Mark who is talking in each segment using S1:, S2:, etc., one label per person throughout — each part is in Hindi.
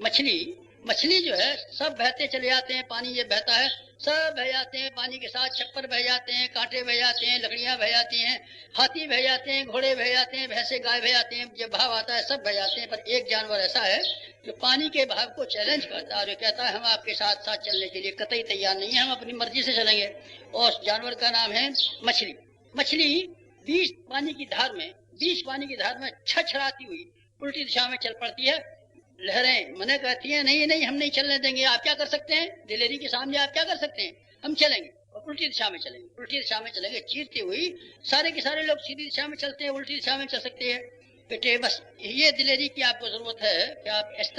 S1: मछली मछली जो है सब बहते चले जाते हैं, पानी ये बहता है, सब बह जाते हैं पानी के साथ, छप्पर बह जाते हैं, कांटे बह जाते हैं, लकड़ियां बह जाती हैं, हाथी बह जाते हैं, घोड़े बह जाते हैं, भैंसे गाय बह जाते हैं, जब भाव आता है सब बह जाते हैं। पर एक जानवर ऐसा है जो पानी के भाव को चैलेंज करता है और कहता है हम आपके साथ साथ चलने के लिए कतई तैयार नहीं है, हम अपनी मर्जी से चलेंगे। और उस जानवर का नाम है मछली। मछली बीच पानी की धार में छछड़ाती हुई उल्टी दिशा में चल पड़ती है। लहरें मने कहती हैं नहीं नहीं हम नहीं चलने देंगे। आप क्या कर सकते हैं, दिलेरी के सामने आप क्या कर सकते हैं, हम चलेंगे और उल्टी दिशा में चलेंगे, उल्टी दिशा में चलेंगे। चीरती हुई सारे के सारे लोग सीधी दिशा में चलते हैं, उल्टी दिशा में चल सकते हैं। बेटे बस ये दिलेरी की आपको जरूरत है कि आप इस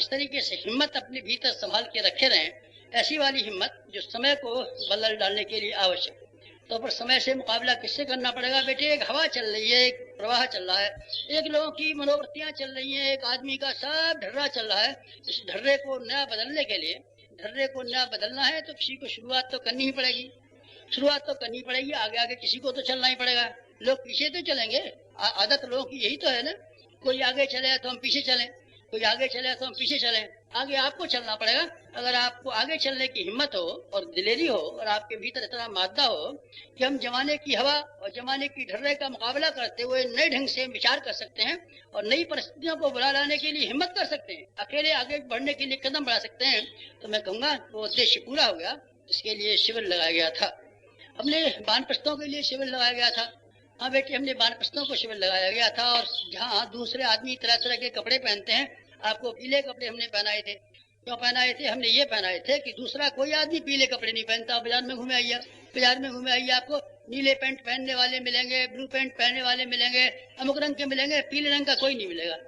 S1: तरीके से हिम्मत अपने भीतर संभाल के रखे रहें, ऐसी वाली हिम्मत जो समय को बदल डालने के लिए आवश्यक। तो पर समय से मुकाबला किससे करना पड़ेगा बेटे, एक हवा चल रही है, एक प्रवाह चल रहा है, एक लोगों की मनोवृत्तियां चल रही हैं, एक आदमी का सब ढर्रा चल रहा है। इस ढर्रे को नया बदलने के लिए, ढर्रे को नया बदलना है तो किसी को शुरुआत तो करनी ही पड़ेगी, आगे आगे किसी को तो चलना ही पड़ेगा। लोग पीछे तो चलेंगे, आदत लोगों की यही तो है ना, कोई आगे चले तो हम पीछे चलें, कोई आगे चले तो हम पीछे चलें। आगे आपको चलना पड़ेगा। अगर आपको आगे चलने की हिम्मत हो और दिलेरी हो और आपके भीतर इतना मादा हो कि हम जमाने की हवा और जमाने की ढर्रे का मुकाबला करते हुए नए ढंग से विचार कर सकते हैं और नई परिस्थितियों को बुला लाने के लिए हिम्मत कर सकते हैं, अकेले आगे बढ़ने के लिए कदम बढ़ा सकते हैं, तो मैं कहूँगा वो उद्देश्य पूरा हो गया। इसके लिए शिविर लगाया गया था, हमने वानप्रस्थों के लिए शिविर लगाया गया था। हाँ बेटे, हमने वानप्रस्थों को शिविर लगाया गया था। और जहाँ दूसरे आदमी तरह तरह के कपड़े पहनते हैं, आपको पीले कपड़े हमने पहनाए थे। क्यों पहनाए थे? हमने ये पहनाए थे कि दूसरा कोई आदमी पीले कपड़े नहीं पहनता। बाजार में घूमे आइए, आपको नीले पैंट पहनने वाले मिलेंगे, ब्लू पैंट पहनने वाले मिलेंगे, अमुक रंग के मिलेंगे, पीले रंग का कोई नहीं मिलेगा।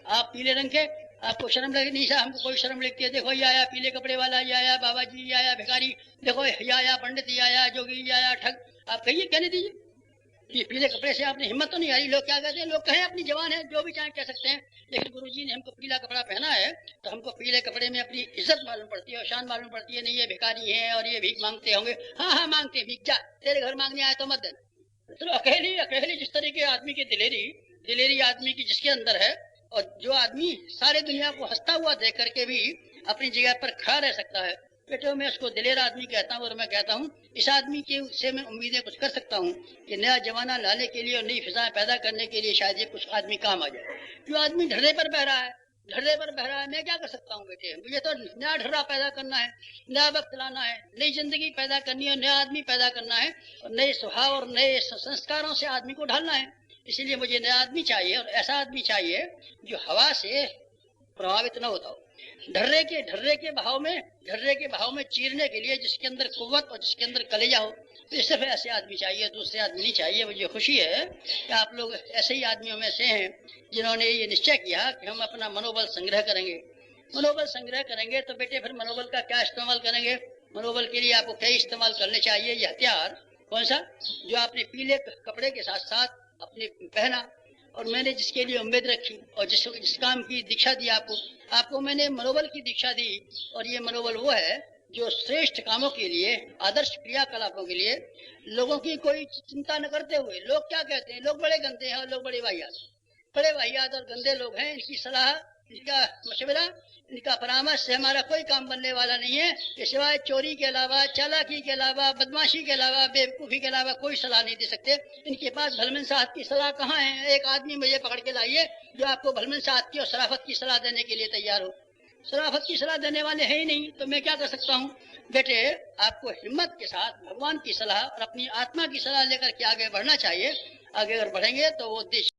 S1: आप पीले रंग के, आपको शर्म लगे नहीं साहब, हमको कोई शर्म लगती है। देखो ये आया पीले कपड़े वाला, ये आया बाबा जी, ये आया भिखारी, देखो ये आया पंडित, ये आया जोगी, ये आया ठग। आप कहिए, कहने दीजिए, ये पीले कपड़े से आपने हिम्मत तो नहीं आ रही। लोग क्या कहते हैं, लोग कहें अपनी जवान है, जो भी चाहे कह सकते हैं, लेकिन गुरुजी ने हमको पीला कपड़ा पहना है तो हमको पीले कपड़े में अपनी इज्जत मालूम पड़ती है और शान मालूम पड़ती है। नहीं ये भिखारी हैं और ये भीख मांगते होंगे, हाँ मांगते हैं, भीख जा, तेरे घर मांगने आए तो मत देना। तो अकेली जिस तरह के आदमी की दिलेरी आदमी की जिसके अंदर है, और जो आदमी सारे दुनिया को हंसता हुआ देख करके भी अपनी जगह पर खड़ा रह सकता है, बेटे मैं उसको दिलेर आदमी कहता हूँ। और मैं कहता हूँ इस आदमी के से मैं उम्मीदें कुछ कर सकता हूँ कि नया जमाना लाने के लिए और नई फिजाएं पैदा करने के लिए शायद ये कुछ आदमी काम आ जाए। जो आदमी ढर्रे पर बह रहा है, मैं क्या कर सकता हूँ बेटे, मुझे तो नया ढर्रा पैदा करना है, नया वक्त लाना है, नई जिंदगी पैदा करनी है, नया आदमी पैदा करना है और नए स्वभाव और नए संस्कारों से आदमी को ढालना है। इसलिए मुझे नया आदमी चाहिए और ऐसा आदमी चाहिए जो हवा से प्रभावित न होता हो, ढर्रे के भाव में चीरने के लिए, जिसके अंदर कुव्वत और जिसके अंदर कलेजा हो। तो सिर्फ ऐसे आदमी चाहिए, दूसरे आदमी नहीं चाहिए। मुझे खुशी है कि आप लोग ऐसे ही आदमियों में से हैं जिन्होंने ये निश्चय किया कि हम अपना मनोबल संग्रह करेंगे। तो बेटे फिर मनोबल का क्या इस्तेमाल करेंगे? मनोबल के लिए आपको कई इस्तेमाल करने चाहिए। ये हथियार कौन सा, जो आपने पीले कपड़े के साथ साथ अपने पहना और मैंने जिसके लिए उम्मीद रखी और जिस काम की दीक्षा दी, आपको मैंने मनोबल की दीक्षा दी। और ये मनोबल वो है जो श्रेष्ठ कामों के लिए, आदर्श क्रियाकलापों के लिए, लोगों की कोई चिंता न करते हुए। लोग क्या कहते हैं, लोग बड़े गंदे हैं और लोग बड़े वाहियात और गंदे लोग हैं, इनकी सलाह, इनका मशवरा, इनका परामर्श से हमारा कोई काम बनने वाला नहीं है। ये सिवाय चोरी के अलावा, चालाकी के अलावा, बदमाशी के अलावा, बेवकूफी के अलावा कोई सलाह नहीं दे सकते। इनके पास भलमन साहब की सलाह कहाँ है? एक आदमी मुझे पकड़ के लाइए जो आपको भलमन साहब की और शराफत की सलाह देने के लिए तैयार हो। शराफत की सलाह देने वाले है ही नहीं, तो मैं क्या कर सकता हूँ? बेटे आपको हिम्मत के साथ भगवान की सलाह और अपनी आत्मा की सलाह लेकर के आगे बढ़ना चाहिए। आगे अगर बढ़ेंगे तो वो देश